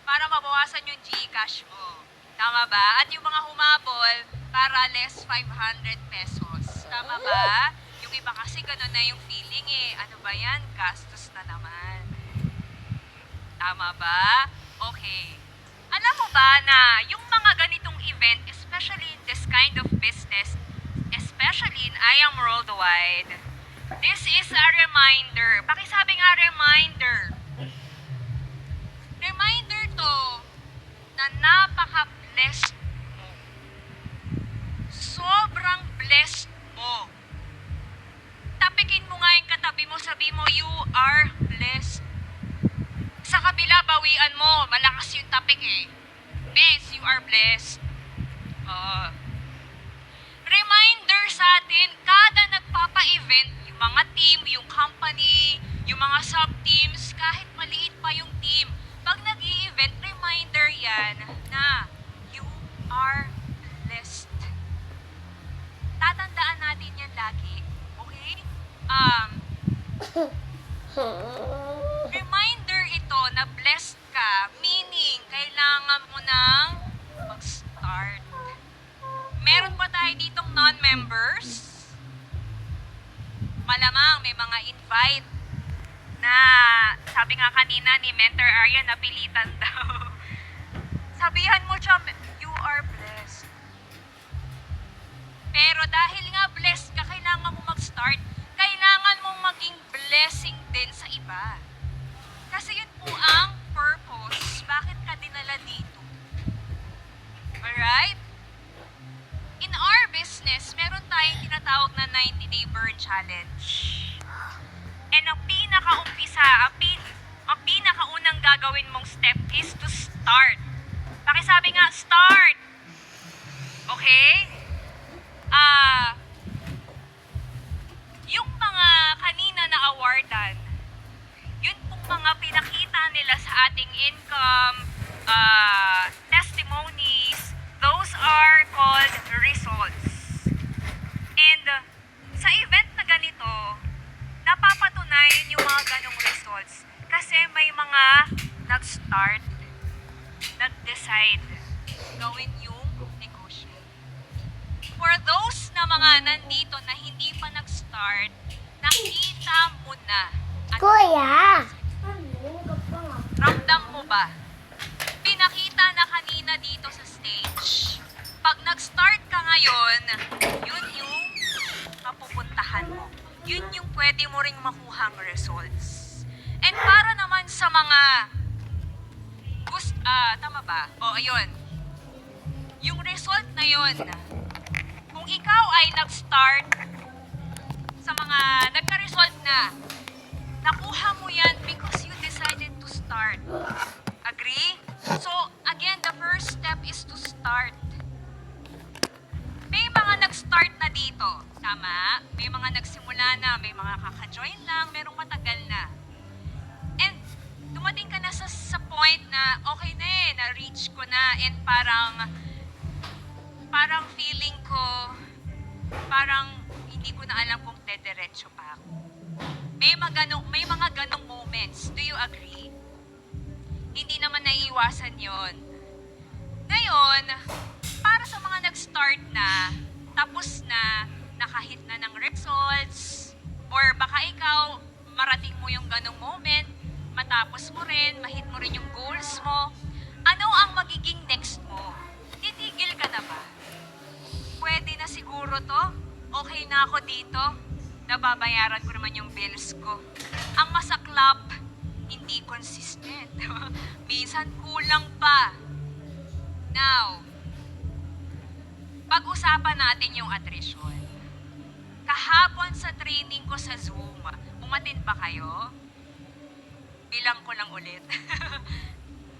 para mabawasan yung GCash mo. Tama ba? At yung mga humabol, para less 500 pesos. Tama ba? Yung iba kasi ganun na yung feeling eh. Ano ba yan? Gastos na naman. Tama ba? Okay. Alam mo ba na yung mga ganitong event, especially in this kind of business, especially in I Am Worldwide, this is a reminder. Pakisabi nga reminder. Reminder to na napaka-blessed mo. Sobrang blessed mo. Tapikin mo nga yung katabi mo, sabi mo, you are blessed. Sa kabila, bawian mo. Malakas yung tapik eh. Miss, you are blessed. Reminder sa atin, kada nagpapa-event, yung mga team, yung company, yung mga sub-teams, kahit maliit pa yung team, pag nag-i-event, reminder yan na you are blessed. Tatandaan natin yan lagi. Okay? Reminder ito na blessed ka, meaning kailangan mo nang mag-start. Meron ba tayo ditong non-members? Malamang may mga invite na sabi nga kanina ni Mentor Arya, napilitan daw. Sabihan mo siya, you are blessed. Pero dahil nga blessed ka, kailangan mo mag-start. Kailangan mong maging blessing din sa iba. Kasi yun po ang purpose. Bakit ka dinala dito? Alright? In our business, meron tayong tinatawag na 90-day burn challenge. And ang pinaka-umpisa, ang pinaka-unang gagawin mong step is to start. Pakisabi nga, start! Okay? Yung mga kanina na awardan, yun pong mga pinakita nila sa ating income, testimonies, those are called results. And sa event na ganito, napapatunayan yung mga ganong results kasi may mga nag-start, nag-decide, gawin yung negosyo. For those na mga nandito na hindi pa nag-start, nakita mo na. Kuya! Ramdam mo ba? Pinakita na kanina dito sa stage. Pag nag-start ka ngayon, yun yung mapupuntahan mo. Yun yung pwede mo ring makuhang results. And para naman sa mga tama ba? O, ayun. Yung result na yun, kung ikaw ay nag-start sa mga nagka-result na, nakuha mo yan because you decided to start. Agree? So, again, the first step is to start. May mga nag-start na dito. Tama? May mga nagsimula na, may mga kaka-join lang, merong matagal na. And, dumating ka na sa point na okay na eh, na-reach ko na and parang feeling ko, parang hindi ko na alam kung dediretso pa ako. May mga ganong moments. Do you agree? Hindi naman naiiwasan yon. Ngayon, para sa mga nag-start na, tapos na, nakahit na ng results, or baka ikaw, marating mo yung ganong moment, matapos mo rin, mahit mo rin yung goals mo, ano ang magiging next mo? Titigil ka na ba? Pwede na siguro to? Okay na ako dito? Nababayaran ko naman yung bills ko. Ang masaklap, hindi consistent. Minsan kulang pa. Now, pag-usapan natin yung attrition. Kahapon sa training ko sa Zoom, umatin ba kayo? Bilang ko lang ulit.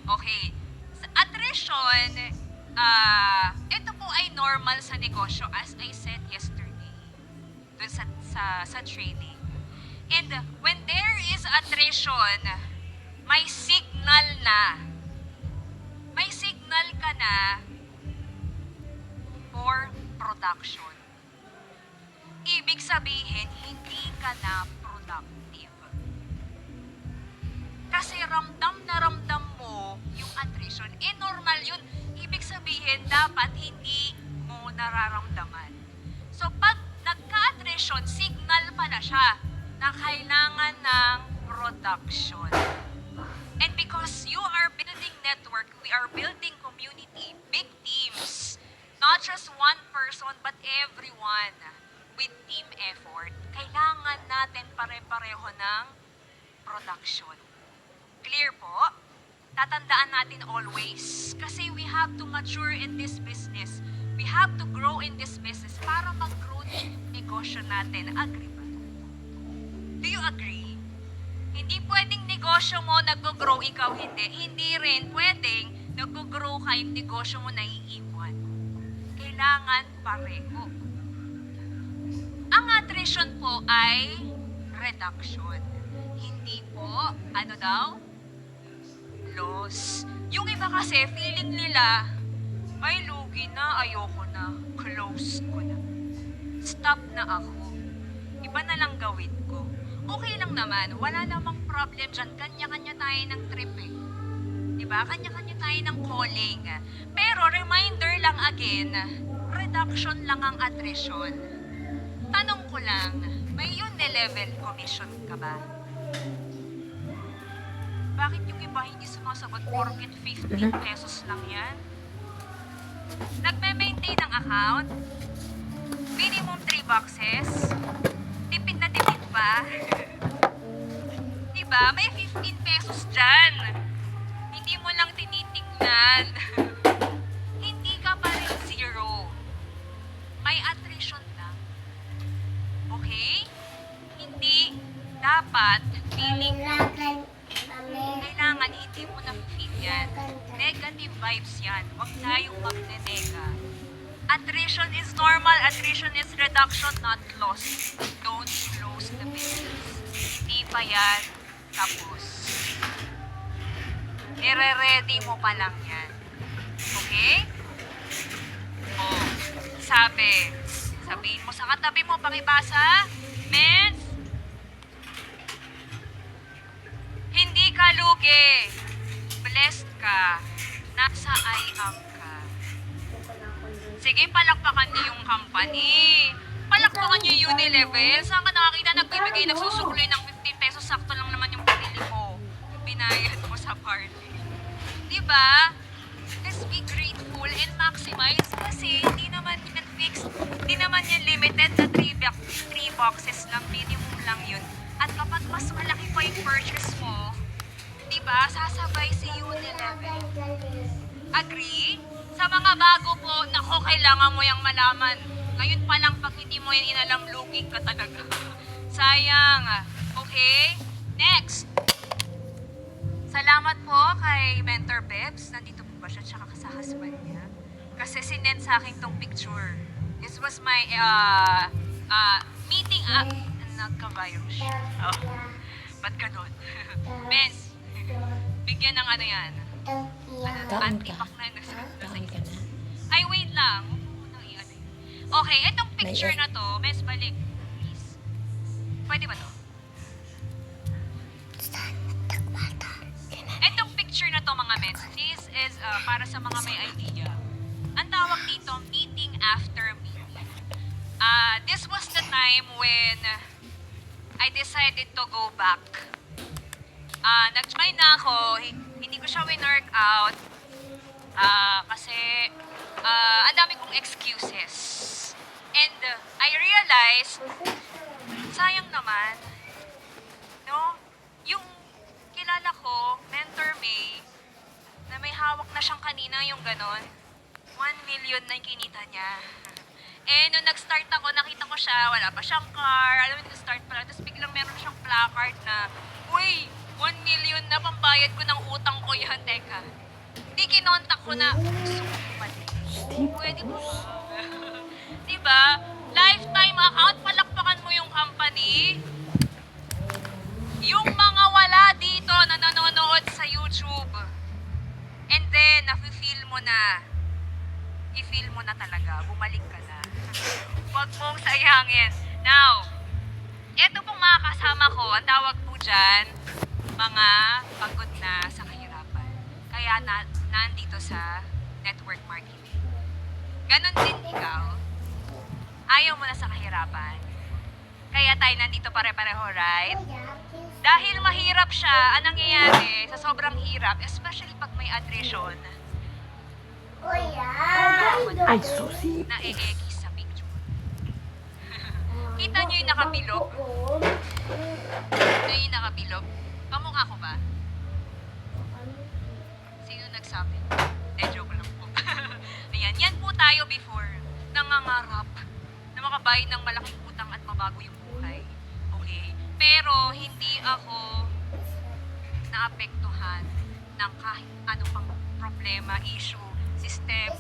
Okay. Sa attrition, ito po ay normal sa negosyo as I said yesterday. Dun sa training. And when there is attrition, may signal na. May signal ka na for production. Ibig sabihin, hindi ka na productive. Kasi ramdam na ramdam mo yung attrition. attrition, normal yun. Ibig sabihin, dapat hindi mo nararamdaman. So, pag nagka-attrition, signal pala siya na kailangan ng production. And because you are building network, we are building community, big teams, not just one person, but everyone with team effort. Kailangan natin pare-pareho ng production. Clear po? Tatandaan natin always. Kasi we have to mature in this business. We have to grow in this business para mag-grow yung negosyo natin. Agree ba? Do you agree? Hindi pwedeng negosyo mo nag-grow, ikaw hindi. Hindi rin pwedeng nag-grow ka yung negosyo mo naiiwan. Kailangan pareho. Ang attrition po ay reduction. Hindi po, ano daw? Loss. Yung iba kasi, feeling nila, ay lugi na, ayoko na, close ko na. Stop na ako. Iba na lang gawin ko. Okay lang naman, wala namang problem dyan. Kanya-kanya tayo ng trip eh. Diba? Kanya-kanya tayo ng calling. Pero reminder lang again, reduction lang ang attrition. Tanong ko lang, may uni-level commission ka ba? Bakit yung iba hindi sumasagot porket 15 pesos lang yan? Nagme-maintain ng account? Minimum 3 boxes? Tipid na tipid pa? Diba? May 15 pesos dyan. Hindi mo lang tinitingnan. Hindi ka pa rin zero. May attrition lang. Okay? Hindi dapat feeling kailangan hindi mo na-feel yan. Negative vibes yan. Huwag tayong magnenega. Attrition is normal. Attrition is reduction, not loss. Don't close the business. Hindi pa yan tapos. Nire-ready mo pa lang yan. Okay? Oh, sabihin mo sa katabi mo, pakibasa, Mens, hindi ka lugi. Blessed ka. Nasa I am ka. Sige, palakpakan niyo yung company. Palakpakan niyo yung Unilevel. Saan ka nakakita nagbibigay, nagsusukloy ng 15 pesos? Sakto lang naman yung pinili mo. Yung binayad mo sa party. Diba? Let's be grateful and maximize kasi hindi naman yan fixed. Hindi naman yan limited na 3 boxes lang. Minimum lang yun. At kapag mas malaki pa yung purchase mo, diba, sasabay si Unilevel. Agree? Sa mga bago po, nako, kailangan mo yung malaman. Ngayon pa lang, pag hindi mo yan inalam, lugi ka talaga. Sayang. Okay? Next. Salamat po kay Mentor Bebs. Nandito po ba siya? Tsaka sa husband niya. Kasi sinend sa akin tong picture. This was my meeting up. Nagka-virus. Oh. Ba't ganun? Bes, bigyan ng ano yan. Taon ka. Antipak na yun. Taon ka na. Ay, wait lang. Huwag mo munang i-ano yun. Okay, itong picture na to, Bes, balik. Please. Pwede ba to? Itong picture na to, mga Bes, this is para sa mga may idea. Ang tawag dito, meeting after meeting. This was the time when I decided to go back. Nag-join na ako, hindi ko siya win-work out kasi ang dami kong excuses. And I realized, sayang naman, no? Yung kilala ko, Mentor May, na may hawak na siyang kanina yung ganon, 1 million na yung kinita niya. Eh, nung nag-start ako, nakita ko siya, wala pa siyang car, alam mo, nag-start pa lang, tapos biglang meron siyang placard na, uy, 1 million na pambayad ko ng utang ko yan, teka. Di kinontak ko na, gusto ko pala. Pwede mo ba? Diba? Lifetime account, palakpakan mo yung company. Yung mga wala dito na nanonood sa YouTube. And then, nafe-feel mo na, i-feel mo na talaga, bumalik ka na. Huwag mong sayangin. Now, eto pong mga kasama ko, ang tawag po dyan, mga pagod na sa kahirapan. Kaya nandito sa network marketing. Ganon din ikaw. Ayaw mo na sa kahirapan. Kaya tayo nandito pare-pareho, right? Dahil mahirap siya, anong nangyayari sa sobrang hirap, especially pag may attrition, Ay, susi. na-e-ekis sa picture. Kita niyo yung nakabilog? Ito yung nakabilog. Kamukha ko ba? Sino nagsabi? Joke lang po. Ayan, yan po tayo before. Nangangarap na makabayad ng malaking utang at mabago yung buhay. Okay? Pero hindi ako naapektuhan ng kahit ano pang problema, issue, system,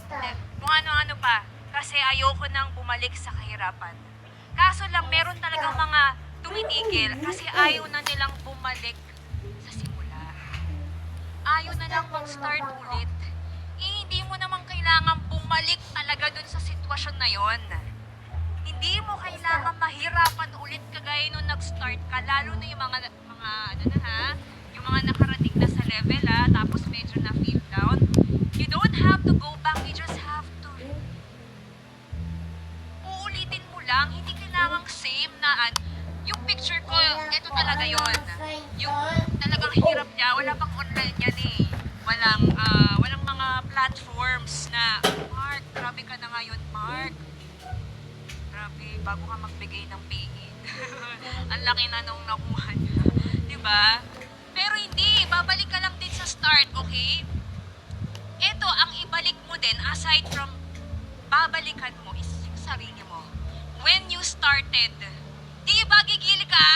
kung ano-ano pa. Kasi ayoko nang bumalik sa kahirapan. Kaso lang, meron talagang mga tumitigil kasi ayaw na nilang bumalik sa simula. Ayaw na lang mag-start ulit. Hindi mo naman kailangan bumalik talaga dun sa sitwasyon na yon. Hindi mo kailangan mahirapan ulit kagaya nung nag-start ka, lalo na yung mga ano na ha, yung mga nakarating na sa level ha, tapos medyo na feel down. You don't have to go back, you just have to uulitin mo lang, hindi kailangang same na yung picture ko, ito talaga yon. Yung talagang hirap niya, wala pang online yan eh. Walang mga platforms na, Mark, grabe ka na ngayon, Mark. Grabe, bago ka magbigay ng paid. Ang laki na nung nakuha niya. Diba? Pero hindi, babalik ka lang din sa start, okay? Ito, ang ibalik mo din, aside from babalikan mo, is yung sarili mo. When you started, di ba gigil ka?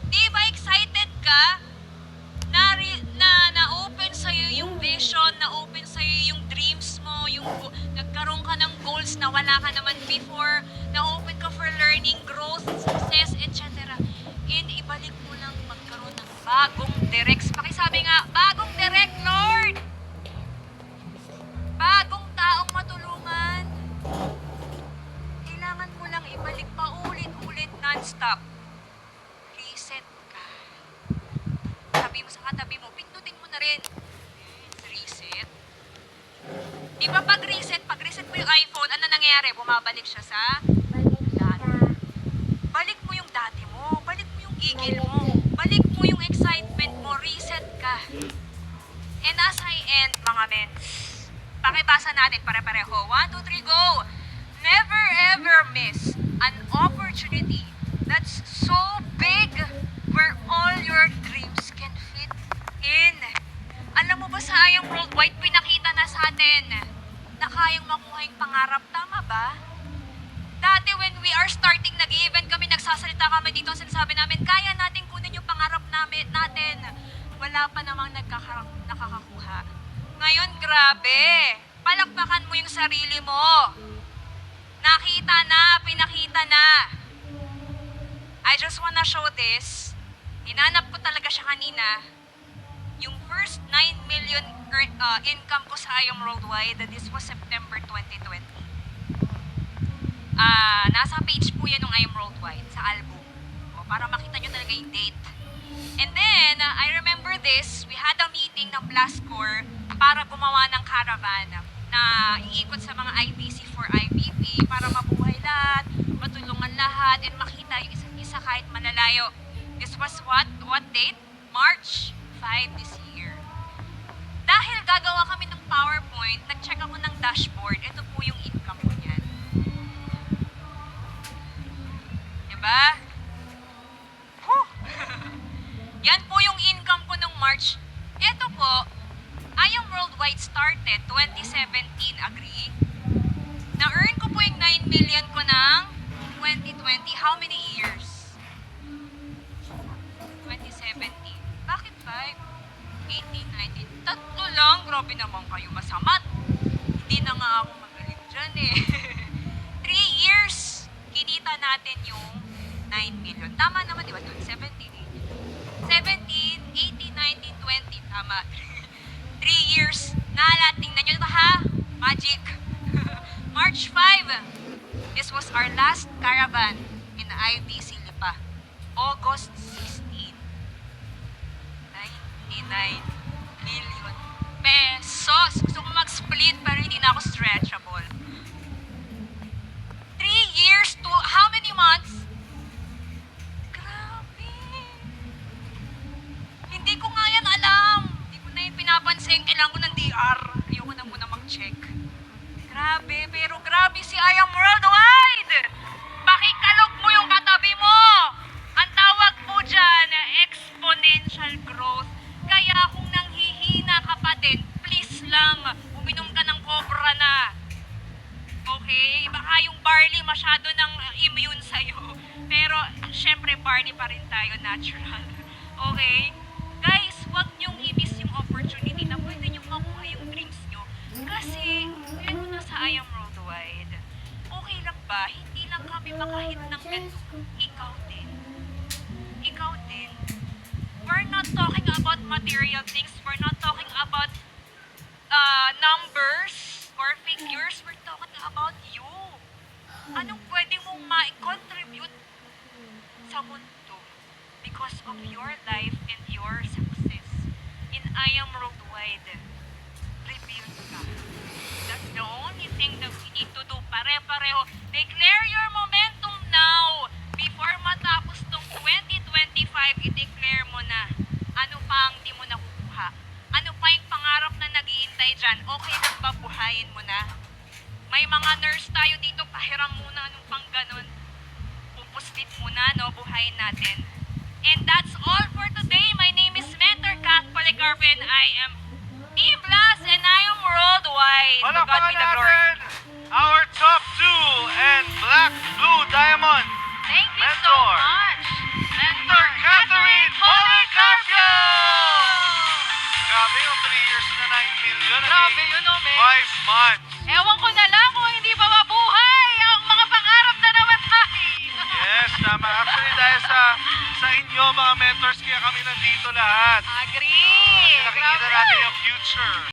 Di ba excited ka? Na-open sa'yo yung vision, na-open sa'yo yung dreams mo, nagkaroon ka ng goals na wala ka naman before, na-open ka for learning, growth, success, etc. And ibalik mo lang magkaroon ng bagong direct. Pakisabi nga, bagong direct, Lord! Bagong taong matulungan. Kailangan mo lang ibalik pa ulit-ulit non-stop. Reset ka. Sabi mo sa katabi mo, pindutin mo na rin. Reset. Di ba pag reset mo yung iPhone, ano nangyayari? Bumabalik siya sa dati. Balik mo yung dati mo. Balik mo yung gigil mo. Balik mo yung excitement mo. Reset ka. And as I end, mga men, pakibasa natin pare-pareho. 1, 2, 3, go! Never ever miss an opportunity that's so big where all your dreams can fit in. Alam mo ba sa Ayang Worldwide, pinakita na sa atin na kayang makuha yung pangarap. Tama ba? Dati when we are starting, nag-event kami, nagsasalita kami dito, sinasabi namin, kaya natin kunin yung pangarap natin. Wala pa namang nakakakuha. Ngayon, grabe. Palakpakan mo yung sarili mo. Nakita na, pinakita na. I just wanna show this. Hinanap ko talaga siya kanina. Yung first 9 million income ko sa Ayong Worldwide, this was September 2020. Nasa page po yan ng Ayong Worldwide, sa album. O, para makita nyo talaga yung date. And then, I remember this, we had a meeting ng Plascore para gumawa ng caravan na iikot sa mga IBC for IBP para mabuhay lahat, matulungan lahat, and makita yung isa't isa kahit malalayo. This was what date? March 5 this year. Dahil gagawa kami ng PowerPoint, nag-check ako ng dashboard. Ito po yung income ko niyan. Diba? Whew! Yan po yung income ko nung March. Ito po, Ayang Worldwide started 2017, agree? Na-earn ko po yung 9 million ko ng 2020. How many years? 2017. Bakit 5? 18, 19. Tatlo lang. Grabe naman kayo, masamat. Hindi na nga ako magaling dyan eh. 3 years, kinita natin yung 9 million. Tama naman, di ba? 17, 18. 17, 18, 19, 20. Tama. 3 years. Tingnan nyo ba ha? Magic. March 5. This was our last caravan in IBC Lipa. August 16. 99 million Grabe, pero grabe si I Am Worldwide! Pakikalog mo yung katabi mo! Ang tawag po dyan, exponential growth. Kaya kung nanghihina ka pa din, please lang, uminom ka ng cobra na. Okay? Baka yung barley masyado ng immune sa'yo. Pero, syempre, barley pa rin tayo, natural. Okay? Guys, huwag niyong i-miss yung opportunity na pwede niyong makuha yung dreams niyo. Kasi, yun mo na sa I Am Worldwide. Okay lang ba? Hindi lang kami makahit ng ganito. Ikaw din. Ikaw din. We're not talking about material things. We're not talking about numbers or figures. We're talking about you. Anong pwede mong ma-contribute sa mundo because of your life and your success? In I Am Worldwide, reveal ka. That's the only thing that we need to do. Pare-pareho. Declare your momentum now. Before matapos tong 2025, i-declare mo na ano pa ang di mo nakukuha. Ano pa yung pangarap na nag-iintay dyan. Okay lang ba buhayin mo na? May mga nurse tayo dito, pahiram muna anong pang ganun. Pupuslit muna, no? Buhayin natin. And that's all for today. My name is Mentor Kat Policarpo and I am Team Blast and I am Worldwide. To God be Palakpakan the glory. natin our top 2 and Black Blue Diamond. Thank you so Mentor. much. Mentor Catherine Policarpio! Grabe yung 3 years na 9 million. Grabe yun, oh, men. 5 months. Ewan ko na lang kung hindi pa mabuhay ang mga pangarap na namatay. Yes, tama. Actually, dahil sa inyo, mga mentors, kaya kami nandito lahat. Agree. Kasi nakikita natin yung future.